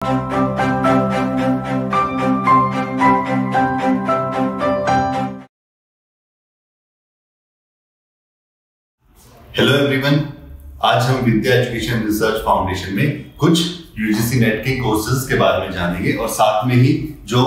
Hello everyone, आज हम विद्या education research foundation में कुछ यूजीसी नेट के कोर्सेज के बारे में जानेंगे और साथ में ही जो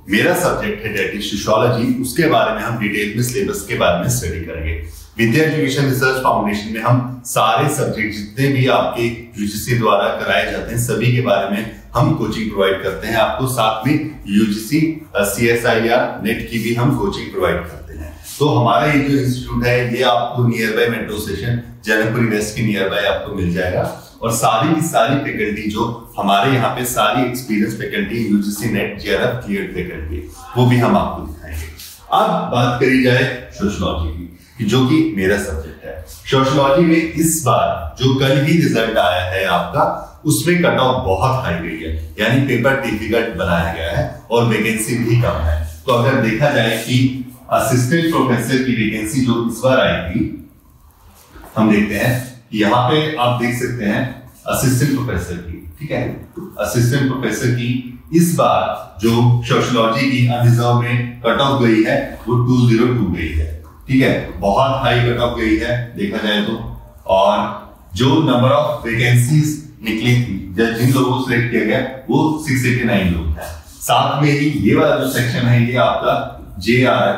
मेरा सब्जेक्ट है दैट इज सोशियोलॉजी, उसके बारे में हम डिटेल में सिलेबस के बारे में स्टडी करेंगे। विद्या एजुकेशन रिसर्च फाउंडेशन में हम सारे सब्जेक्ट जितने भी आपके यूजीसी द्वारा कराए जाते हैं सभी के बारे में हम कोचिंग प्रोवाइड करते हैं आपको। साथ में यूजीसी CSIR नेट की भी हम कोचिंग प्रोवाइड करते हैं। तो हमारा ये जो इंस्टीट्यूट है ये आपको near by metro station Janakpuri west के नियर बाय आपको मिल जाएगा और सारी की सारी फैकल्टी जो हमारे यहाँ पे सारी experience faculty UGC net JRF cleared faculty वो भी हम आपको दिखाएंगे। अब बात करी जाए सोशियोलॉजी की, जो कि मेरा सब्जेक्ट है। सोशियोलॉजी में इस बार जो कल ही रिजल्ट आया है आपका, उसमें कट ऑफ बहुत हाई गई है, यानी पेपर डिफिकल्ट बनाया गया है और वैकेंसी भी कम है। तो अगर देखा जाए कि असिस्टेंट प्रोफेसर की वैकेंसी जो इस बार आई थी, हम देखते हैं यहाँ पे आप देख सकते हैं असिस्टेंट प्रोफेसर की, ठीक है, असिस्टेंट प्रोफेसर की इस बार जो सोशियोलॉजी की अनरिजर्व में कट ऑफ गई है वो 202 गई है, ठीक है, बहुत हाई कट ऑफ गई है देखा जाए तो। और जो नंबर ऑफ वैकेंसीज निकली थी, जिन लोगों को सिलेक्ट किया गया वो 689 लोग हैं। साथ में ही ये वाला जो सेक्शन है ये आपका JRF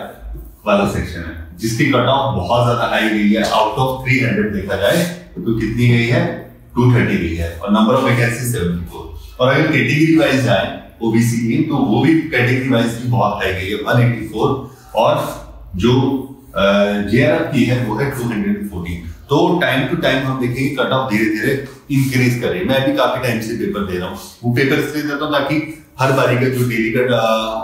वाला सेक्शन है जिसकी कट ऑफ बहुत ज्यादा हाई गई है। आउट ऑफ 300 देखा जाए तो कितनी गई है, 230 गई है और नंबर ऑफ वैकेंसी 74। और अगर कैटेगरी वाइज जाए ओबीसी की तो वो भी कैटेगरी वाइज भी बहुत हाई गई है 184 और जो JRF की है वो है 214। तो टाइम टू टाइम हम देखेंगे कट ऑफ धीरे धीरे इंक्रीज कर रही है। मैं भी काफी टाइम से पेपर दे रहा हूँ, वो पेपर इसलिए देता हूँ ताकि हर बारी का जो डेली का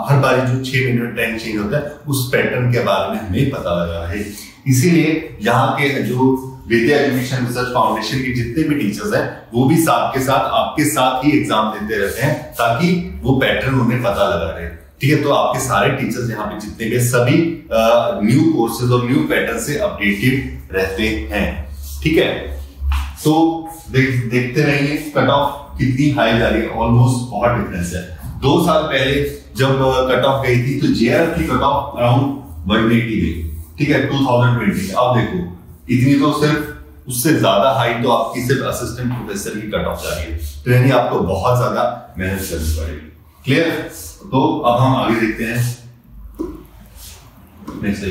हर बारी जो 6 महीने में टाइम चेंज होता है उस पैटर्न के बारे में हमें पता लगा है। इसीलिए यहाँ के जो विद्या एजुकेशन रिसर्च फाउंडेशन के जितने भी टीचर्स हैं वो भी साथ के साथ आपके साथ ही एग्जाम देते रहते हैं ताकि वो पैटर्न उन्हें पता लगा रहे, ठीक है। तो आपके सारे टीचर्स यहाँ पे जितने भी सभी न्यू कोर्सेज और न्यू पैटर्न से अपडेटेड रहते हैं, ठीक है। तो देखते रहिए कट ऑफ कितनी हाई जा रही है, ऑलमोस्ट बहुत डिफरेंस है। 2 साल पहले जब कट ऑफ गई थी तो JRF की कट ऑफ अराउंड 180 गई, ठीक है, 2020। अब देखो इतनी तो सिर्फ उससे ज्यादा हाई तो आपकी सिर्फ असिस्टेंट प्रोफेसर की कट ऑफ जा रही है, तो यानी आपको बहुत ज्यादा मेहनत करनी पड़ेगी। क्लियर? तो अब हम आगे देखते हैं नेक्स्ट।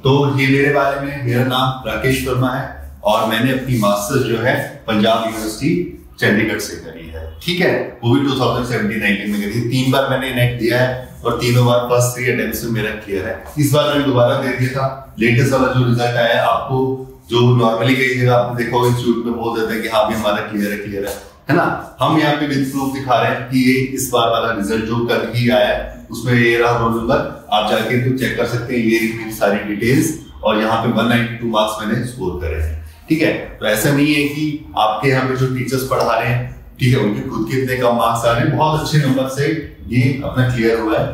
तो ये मेरे बारे में, मेरा नाम राकेश वर्मा है और मैंने अपनी मास्टर्स जो है पंजाब यूनिवर्सिटी चंडीगढ़ से करी है, ठीक है, वो भी 2017-19 में करी। 3 बार मैंने नेट दिया है और तीनों बार फर्स्ट 3 अटेम्प्ट्स में मेरा क्लियर है। इस बार मैंने दोबारा दे दिया था। लेटेस्ट वाला जो रिजल्ट आया है, आपको जो नॉर्मली कई जगह आपने देखा होगा इंस्टीट्यूट में बोल देता है कि हाँ भी हमारा क्लियर है ना। हम यहाँ पे विद प्रूफ दिखा रहे हैं कि ये इस बार वाला रिजल्ट जो कल ही आया है उसमें ये रहा रोल नंबर, आप जाके तो चेक कर सकते हैं, ये सारी डिटेल्स और यहाँ पे 192 मार्क्स मैंने स्कोर करे हैं, ठीक है। तो ऐसा नहीं है कि आपके यहाँ पे जो टीचर्स पढ़ा रहे हैं, ठीक है, उनके खुद के इतने कम मार्क्स आ रहे हैं, बहुत अच्छे नंबर से ये अपना क्लियर हुआ है,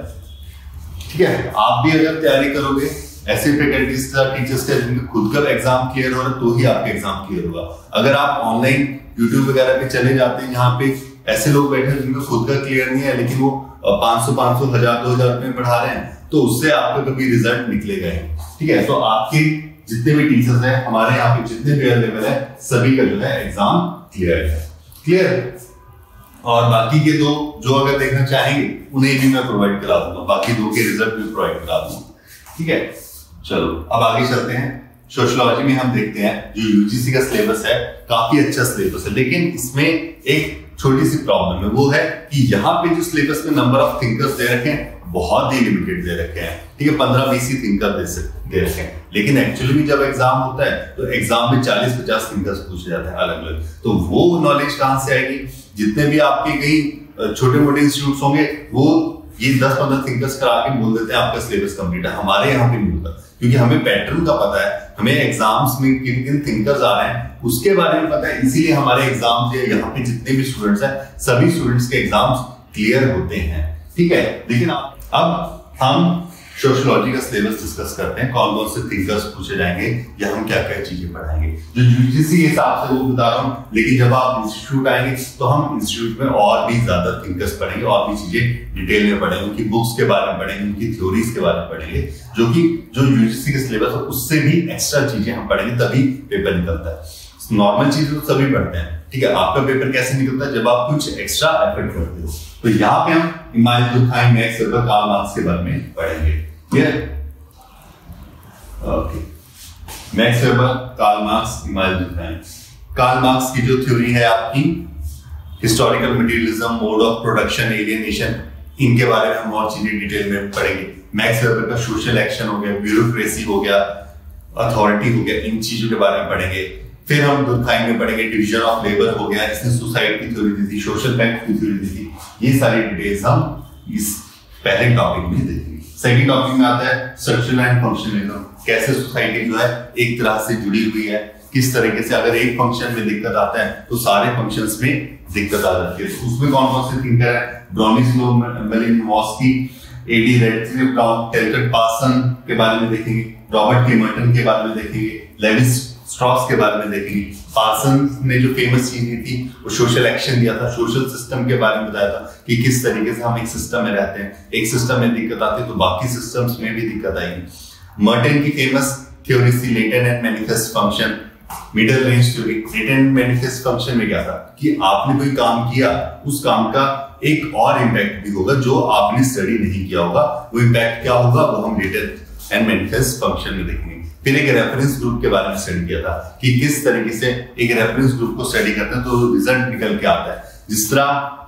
ठीक है। आप भी अगर तैयारी करोगे ऐसे फैकल्टीज का टीचर्स का जिनका खुद का एग्जाम क्लियर हो रहा है तो ही आपका एग्जाम क्लियर होगा। अगर आप ऑनलाइन यूट्यूब वगैरह पे चले जाते हैं, यहाँ पे ऐसे लोग बैठे हैं जिनका खुद का क्लियर नहीं है लेकिन वो 500, 1000, 2000 रुपए में पढ़ा रहे हैं, तो उससे आपका कभी रिजल्ट निकलेगा ही, ठीक है। तो आपके जितने भी टीचर्स हैं, हमारे यहाँ पे जितने भी अवेलेबल है, सभी का जो है एग्जाम क्लियर। और बाकी के दो जो अगर देखना चाहेंगे उन्हें भी मैं प्रोवाइड करा दूंगा, बाकी 2 के रिजल्ट भी प्रोवाइड करा दूंगा, ठीक है। चलो अब आगे चलते हैं। सोशियोलॉजी में हम देखते हैं जो यूजीसी का सिलेबस है काफी अच्छा सिलेबस है, लेकिन इसमें एक छोटी सी प्रॉब्लम है, वो है कि यहाँ पे जो सिलेबस में नंबर ऑफ थिंकर्स दे रखे हैं बहुत ही लिमिटेड दे रखे हैं, ठीक है, 15-20 ही थिंकर दे रखे हैं। लेकिन एक्चुअली में जब एग्जाम होता है तो एग्जाम में 40-50 थिंकर्स पूछे जाते हैं अलग अलग, तो वो नॉलेज कहाँ से आएगी? जितने भी आपके कई छोटे मोटे इंस्टीट्यूट होंगे वो ये 10-15 थिंकर्स करा के बोल देते हैं आपका सिलेबस कंप्लीट है। हमारे यहाँ पे नहीं होता क्योंकि हमें पैटर्न का पता है, हमें एग्जाम्स में किन किन थिंकर्स आ रहे हैं उसके बारे में पता है, इसीलिए हमारे एग्जाम यहाँ पे जितने भी स्टूडेंट्स हैं सभी स्टूडेंट्स के एग्जाम्स क्लियर होते हैं, ठीक है। लेकिन अब हम सोशियोलॉजी का सिलेबस डिस्कस करते हैं, कौन कौन से थिंकर्स पूछे जाएंगे या हम क्या क्या चीजें पढ़ाएंगे। जो यूजीसी के हिसाब से वो बता रहा हूँ, लेकिन जब आप इंस्टीट्यूट आएंगे तो हम इंस्टीट्यूट में और भी ज्यादा थिंकर्स पढ़ेंगे, और भी चीजें डिटेल में पढ़ेंगे, उनकी बुक्स के बारे में पढ़ेंगे, उनकी थ्योरीज के बारे में पढ़ेंगे, जो कि जो यूजीसी के सिलेबस है उससे भी एक्स्ट्रा चीजें हम पढ़ेंगे, तभी पेपर निकलता है। नॉर्मल चीजें तो सभी पढ़ते हैं, ठीक है। आपका पेपर कैसे निकलता है, जब आप कुछ एक्स्ट्रा एफर्ट करते हो। तो यहाँ पे हम Emmanuel Durkheim, Max Weber, Karl Marx के बारे में पढ़ेंगे। Clear? Okay, Max Weber, Karl Marx, Emmanuel Durkheim. Karl Marx की जो थ्योरी है आपकी historical materialism, mode of production, alienation, इनके बारे में हम और चीजें डिटेल में पढ़ेंगे। मैक्स वेबर का सोशल एक्शन हो गया, ब्यूरोक्रेसी हो गया, अथॉरिटी हो गया, इन चीजों के बारे में पढ़ेंगे। फिर हम दुर्कहाइम में पढ़ेंगे डिवीजन ऑफ लेबर हो गया, इसने सुसाइड की थ्योरी दी थी, सोशल बैंक की थ्योरी दी थी। ये सारी डिटेल्स हम इस पहले टॉपिक में देखेंगे। सेकंड टॉपिक में आता है स्ट्रक्चरल एंड फंक्शनलिज्म, कैसे सोसाइटी जो है एक तरह से जुड़ी हुई है, किस तरीके से अगर एक फंक्शन में दिक्कत आता है तो सारे फंक्शंस में दिक्कत आ जाती है। तो उसमें कौन कौन से थिंकर है, Bronislaw, Malinowski, AD Radcliffe Brown, Talcott Parson के बारे में देखेंगे, रॉबर्ट के मर्टन के बारे में देखेंगे, लेविस स्ट्रॉस के बारे में देखेंगे। पार्सन ने जो फेमस चीज दी थी वो सोशल एक्शन दिया था, सोशल सिस्टम के बारे में बताया था कि किस तरीके से हम एक सिस्टम में रहते हैं, एक सिस्टम में दिक्कत आती है तो बाकी सिस्टम्स में भी दिक्कत आएगी। मर्टन की फेमस थ्योरी थी latent and manifest function, middle range theory. Latent and manifest function में क्या था कि आपने कोई काम किया, उस काम का एक और इम्पैक्ट भी होगा जो आपने स्टडी नहीं किया होगा, वो इम्पैक्ट क्या होगा वो हम लेटेंट एंड मैनिफेस्ट फंक्शन में देखेंगे। फिर एक रेफरेंस ग्रुप के बारे में स्टडी किया था कि किस तरीके से एक रेफरेंस ग्रुप को स्टडी करते हैं तो रिजल्ट निकल के आता है। जिस तरह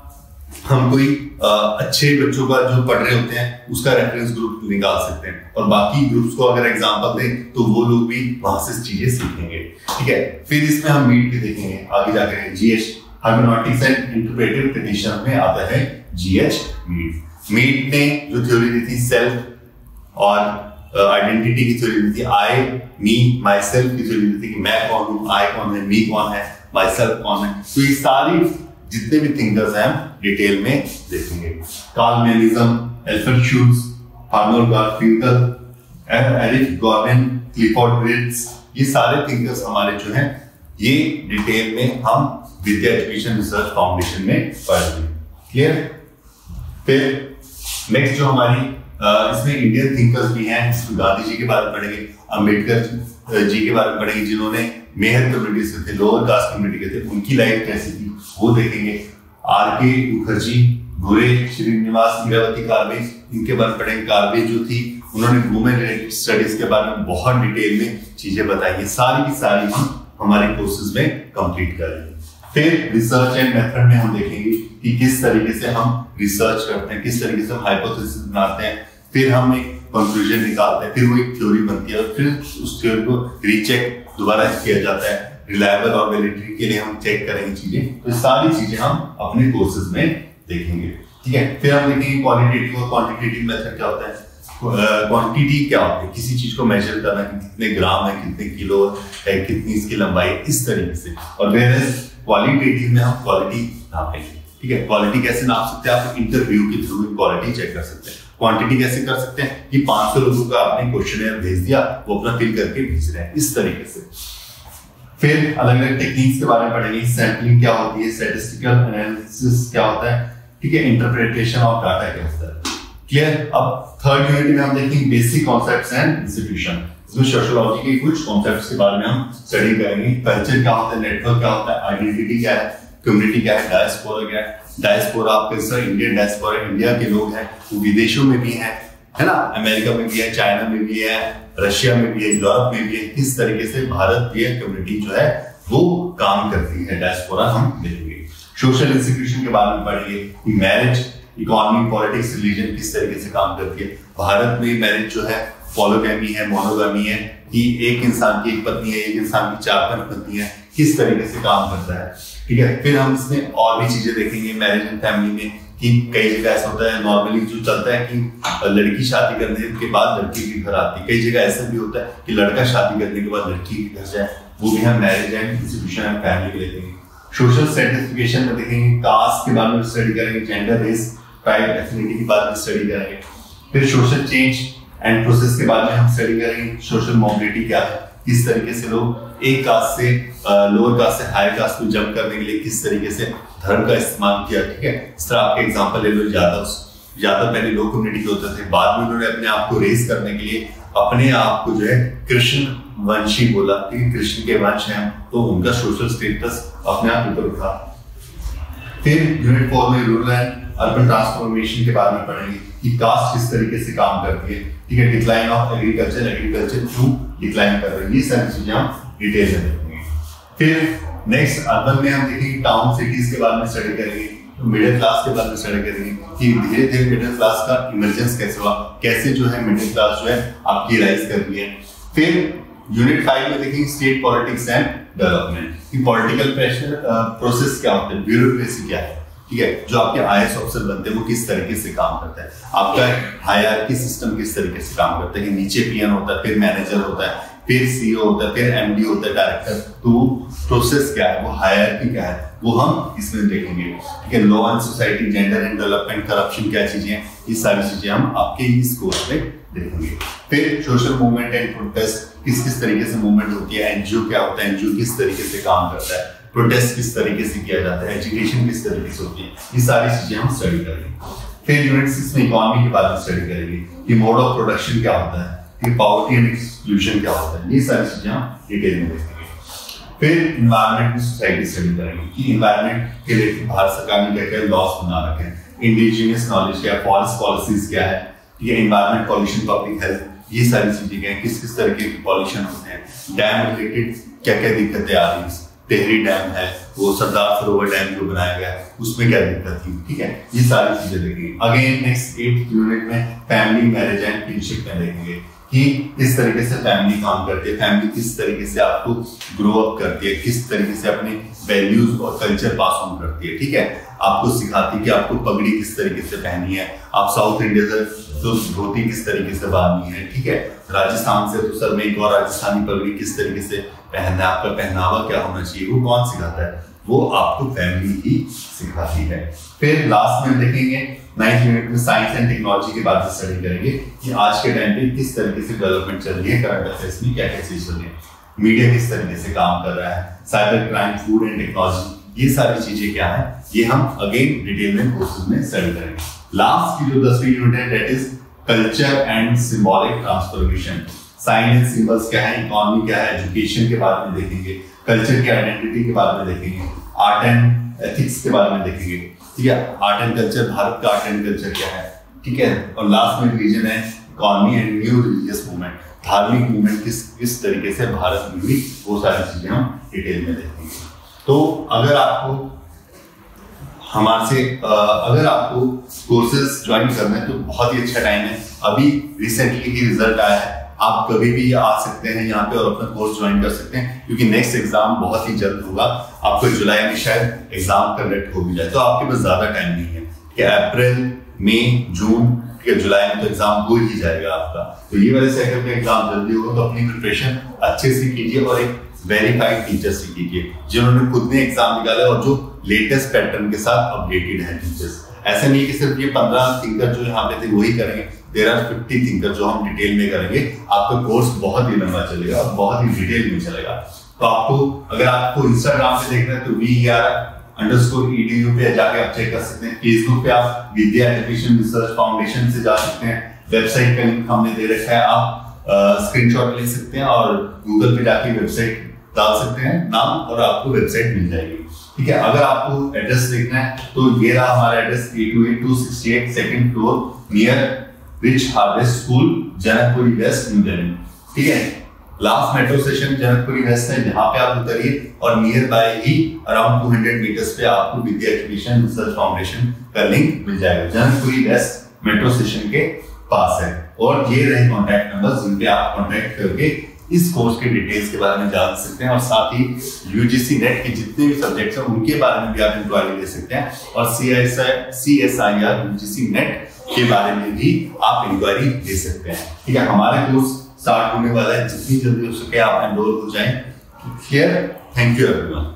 हम कोई अच्छे बच्चों का जो पढ़ रहे होते हैं उसका रेफरेंस ग्रुप निकाल सकते हैं, और बाकी ग्रुप्स को अगर एग्जांपल दें तो वो लोग भी वहां से चीजें सीखेंगे, ठीक है। फिर इसमें हम मीट भी देखेंगे आगे जाकर, जीएच हर्मेनॉटिक्स एंड इंटरप्रेटिव ट्रेडिशन में आता है जीएच मीट। मीट ने जो थ्योरी दी थी सेल्फ और आइडेंटिटी की थ्योरी दी थी, आई, मी, माई सेल्फ की थ्योरी दी थी कि मैं कौन हूँ, आई कौन है, मी कौन है, माई सेल्फ कौन है। तो ये सारी जितने भी थिंकर्स हैं हम डिटेल में देखेंगे। कार्ल मेनिज्म, Alfred Schutz, Arnold Garfinkel, Eric Gordon, Clifford Geertz, ये सारे थिंकर्स हमारे जो हैं ये डिटेल में हम विद्या एजुकेशन रिसर्च फाउंडेशन में पढ़ेंगे। क्लियर? फिर नेक्स्ट जो हमारी इसमें इंडियन थिंकर्स भी हैं, इसमें गांधी जी के बारे में पढ़ेंगे, अंबेडकर जी के बारे में पढ़ेंगे जिन्होंने मेहर कम्युनिटी से थे, लोअर कास्ट कम्युनिटी के थे, उनकी लाइफ कैसी थी वो देखेंगे। आर के मुखर्जी, घुरे श्रीनिवास, ईरावती कार्वे, इनके बारे में पढ़ेंगे। कार्वे जो थी उन्होंने वुमेन रिलेटेड स्टडीज के बारे में बहुत डिटेल में चीजें बताई, सारी की सारी हम हमारे कोर्सेज में कंप्लीट करेंगे। फिर रिसर्च एंड मेथड में हम देखेंगे कि किस तरीके से हम रिसर्च करते हैं, किस तरीके से हम हाइपोथेसिस बनाते हैं, फिर हम एक कंक्लूजन निकालते हैं, फिर वो एक थ्योरी बनती है और फिर उस थ्योरी को रीचेक दोबारा किया जाता है, रिलायबल और वैलिडिटी के लिए हम चेक करेंगे चीजें। तो सारी चीजें हम अपने कोर्सेज में देखेंगे, ठीक है। फिर हम देखेंगे क्वालिटेटिव और क्वांटिटेटिव मेथड क्या होता है। क्वांटिटी क्या होती है, किसी चीज को मेजर करना कि कितने ग्राम है, कितने किलो है, कितनी इसकी लंबाई, इस तरीके से। और क्वालिटेटिव में हम क्वालिटी नापेंगे, ठीक है। क्वालिटी कैसे नाप सकते हैं, आप इंटरव्यू के थ्रू क्वालिटी चेक कर सकते हैं। क्वांटिटी कैसे कर सकते हैं कि 500 लोगों का आपने क्वेश्चनर भेज दिया, वो अपना फिल करके भेज रहे हैं, इस तरीके से। फिर अलग अलग टेक्निक्स के बारे में पढ़ेंगे, सैंपलिंग क्या होती है, स्टैटिस्टिकल एनालिसिस क्या होता है, ठीक है, इंटरप्रिटेशन ऑफ डाटा क्या होता है। क्लियर? अब थर्ड यूनिट में हम देखेंगे बेसिक कॉन्सेप्ट्स एंड इंस्टीट्यूशन। इसमें सोशियोलॉजी के कुछ कॉन्सेप्ट्स के बारे में हम स्टडी करेंगे। कल्चर क्या होता है, नेटवर्क क्या होता है, आइडेंटिटी क्या है, कम्युनिटी क्या है, डायस्पोरा क्या है। डायस्पोरा आपके सर इंडियन डायस्पोरा, इंडिया के लोग हैं, वो विदेशों में भी हैं, है ना, अमेरिका में भी है, चाइना में भी है, रशिया में भी है, यूरोप में भी है। किस तरीके से भारतीय कम्युनिटी जो है वो काम करती है, डायस्पोरा हम देखेंगे। सोशल इंस्टीट्यूशन के बारे में पढ़ेंगे, मैरिज, इकोनॉमी, पॉलिटिक्स, रिलीजन किस तरीके से काम करती है। भारत में मैरिज जो है पॉलीगैमी है, मोनोगैमी है, कि एक इंसान की एक पत्नी है, एक इंसान की 4 पत्नी है, किस तरीके से काम करता है, ठीक है। फिर हम इसमें और भी चीजें देखेंगे मैरिज एंड फैमिली में, कि कई जगह ऐसा होता है नॉर्मली जो चलता है कि लड़की शादी करने के बाद लड़की के घर आती है, कई जगह ऐसा भी होता है कि लड़का शादी करने के बाद लड़की के घर जाए, वो भी हम marriage and institution and family के देखेंगे। सोशल सर्टिफिकेशन में देखेंगे, कास्ट के बारे में स्टडी करेंगे, जेंडर, रेस, ट्राइब, एथनिसिटी के बारे में स्टडी करेंगे। फिर सोशल चेंज एंड प्रोसेस के बाद में हम स्टडी करेंगे सोशल मोबिलिटी क्या है, किस तरीके से लोग एक कास्ट से लोअर कास्ट से हायर कास्ट में जंप करने के लिए किस तरीके से धर्म का इस्तेमाल किया। ठीक है, इस तरह आपके एग्जांपल ले लो, यादव पहले लो कम्युनिटी के होते थे, बाद में उन्होंने अपने आप को रेस करने के लिए अपने आप को जो है कृष्ण वंशी बोला, ठीक है, कृष्ण के वंश हैं, तो उनका सोशल स्टेटस अपने आप ऊपर उठा। फिर यूनिट 4 में रूरल एंड अर्बन ट्रांसफॉर्मेशन के बारे में पढ़ेंगे कि कास्ट किस तरीके से काम करती है। ठीक है, डिक्लाइन ऑफ एग्रीकल्चर क्यों डिक्लाइन कर रही है, ये सारी चीजें हम डिटेल में देखेंगे। फिर नेक्स्ट अर्बन में हम देखेंगे टाउन सिटीज के बारे में स्टडी करेंगे, मिडिल क्लास के बारे में स्टडी करेंगे कि धीरे धीरे मिडिल क्लास का इमर्जेंस कैसे हुआ, कैसे जो है मिडिल क्लास जो है आपकी राइज कर रही है। फिर यूनिट 5 में देखेंगे स्टेट पॉलिटिक्स एंड डेवलपमेंट कि पॉलिटिकल प्रेशर प्रोसेस क्या होता है, ब्यूरोक्रेसी क्या है। ठीक है, जो आपके आईएएस ऑफिसर बनते हैं वो किस तरीके से काम करता है, आपका हायरार्की सिस्टम किस तरीके से काम करता है कि नीचे पीएन होता है, फिर मैनेजर होता है, फिर सीईओ होता है, फिर एमडी होता है, डायरेक्टर, तो प्रोसेस क्या है, वो हायरार्की क्या है, वो हम इसमें देखेंगे। ठीक है, law and society, gender and development, corruption क्या चीजें हैं, ये सारी चीजें हम आपके इस कोर्स में देखेंगे। फिर सोशल मूवमेंट एंड प्रोटेस्ट, किस किस तरीके से मूवमेंट होती है, एनजीओ क्या होता है, एनजीओ किस तरीके से काम करता है, प्रोटेस्ट किस तरीके से किया जाता है, एजुकेशन किस तरीके से होती है, ये सारी चीजें हम स्टडी करेंगे। फिर यूनिट 6 में इकोनॉमी के बारे में स्टडी करेंगे कि मोड ऑफ प्रोडक्शन क्या होता है, कि पॉवर्टी एंड एक्सक्लूजन क्या होता है, ये सारी चीजें हम डिटेल में देखेंगे। फिर एनवायरनमेंट की सोसाइटी स्टडी करेंगे कि एनवायरनमेंट के लिए भारत सरकार ने क्या क्या लॉस बना रखे हैं, इंडिजिनियस नॉलेज क्या है, फॉरेस्ट पॉलिसीज क्या है, ये एनवायरनमेंट, पॉल्यूशन, पब्लिक हेल्थ, ये सारी चीजें क्या है, किस किस तरीके के पॉल्यूशन होते हैं, डैम रिलेटेड क्या क्या दिक्कतें आ रही है, टेहरी डैम है, वो सरदार सरोवर डैम जो बनाया गया है उसमें क्या दिक्कत थी। ठीक है, ये सारी चीजें देखेंगे। अगेन नेक्स्ट 8th यूनिट में फैमिली, मैरिज एंड किनशिप में देखेंगे कि किस तरीके से फैमिली काम करती है, फैमिली किस तरीके से आपको ग्रो अप करती है, किस तरीके से अपने वैल्यूज और कल्चर पास ऑन करती है। ठीक है, आपको सिखाती है कि आपको पगड़ी किस तरीके से पहननी है, आप साउथ इंडिया से तो धोती किस तरीके से बांधनी है। ठीक है, राजस्थान से तो सर में एक और राजस्थानी पगड़ी किस तरीके से पहनना है, आपका पहनावा क्या होना चाहिए, वो कौन सिखाता है, वो आपको फैमिली ही सिखाती है। फिर लास्ट में देखेंगे 9th यूनिट में साइंस एंड टेक्नोलॉजी के बारे में स्टडी करेंगे कि आज के टाइम पे किस तरीके से डेवलपमेंट चल रही है, करंट अफेयर्स में क्या क्या चीज चल रही है, मीडिया किस तरीके से काम कर रहा है, cyber crime, food and technology, ये सारी चीजें क्या है, ये हम अगेन डिटेल में कोर्सेज में स्टडी करेंगे। लास्ट की जो 10वीं यूनिट है that is culture and symbolic transformation, sign and symbols क्या है, इकोनॉमी क्या है, एजुकेशन के बारे में देखेंगे, कल्चर की आइडेंटिटी के बारे में देखेंगे, आर्ट एंड एथिक्स के बारे में देखेंगे। ठीक है, आर्ट एंड कल्चर, भारत का आर्ट एंड कल्चर क्या है। ठीक है, और लास्ट में डिवीजन है economy and new religious movement, धार्मिक मूवमेंट किस तरीके से भारत में हुई, वो सारी चीजें हम डिटेल में देखेंगे। तो अगर आपको कोर्सेज ज्वाइन करना है तो बहुत ही अच्छा टाइम है, अभी रिसेंटली ही रिजल्ट आया है, आप कभी भी आ सकते हैं यहाँ पे और अपना कोर्स ज्वाइन कर सकते हैं, क्योंकि नेक्स्ट एग्जाम बहुत ही जल्द होगा, आपको जुलाई में शायद एग्जाम कंडक्ट हो भी जाए, तो आपके पास ज्यादा टाइम नहीं है कि अप्रैल, मई, जून, ठीक है, जुलाई में तो एग्जाम हो ही जाएगा आपका। तो ये वजह से अगर एग्जाम जल्दी होगा तो अपनी प्रिपरेशन अच्छे से कीजिए और एक वेरीफाइड टीचर से कीजिए जिन्होंने खुद ने एग्जाम निकाला और जो लेटेस्ट पैटर्न के साथ अपडेटेड है टीचर्स। ऐसा नहीं कि सिर्फ ये 15 थिंकर जो यहाँ पे थे वही करेंगे, देयर आर 50 थिंकर जो हम डिटेल में करेंगे। आपका कोर्स बहुत ही लंबा चलेगा और बहुत ही डिटेल में चलेगा। तो अगर आपको इंस्टाग्राम पे देखना है तो VER_EDU पे जाके आप चेक कर सकते हैं। फेसबुक पे आप विद्या एजुकेशन रिसर्च फाउंडेशन से जा सकते हैं, वेबसाइट का लिंक हमने दे रखा है, आप स्क्रीनशॉट ले सकते हैं और गूगल पे जाके वेबसाइट डाल सकते हैं नाम और आपको वेबसाइट मिल जाएगी। ठीक है, अगर आपको एड्रेस देखना है तो ये रहा हमारा address 828-268 second floor near Rich Harvest School, Janakpuri west, New Delhi. ठीक है, last metro station Janakpuri west है, जहां पे आप उतरिए और नियर बाय ही अराउंड 200 मीटर्स पे आपको विद्या एजुकेशन रिसर्च फाउंडेशन का लिंक मिल जाएगा। जनकपुरी वेस्ट मेट्रो स्टेशन के पास है। और ये रहे कॉन्टैक्ट नंबर जिन पे आप कॉन्टैक्ट करके इस कोर्स के डिटेल्स के बारे में जान सकते हैं और साथ ही यूजीसी नेट के जितने भी सब्जेक्ट्स हैं उनके बारे में भी आप इंक्वायरी ले सकते हैं और CSIR यूजीसी नेट के बारे में भी आप इंक्वायरी ले सकते हैं। ठीक है, हमारा कोर्स स्टार्ट होने वाला है, जितनी जल्दी हो सके आप एनरोल हो जाएं। Thank you everyone.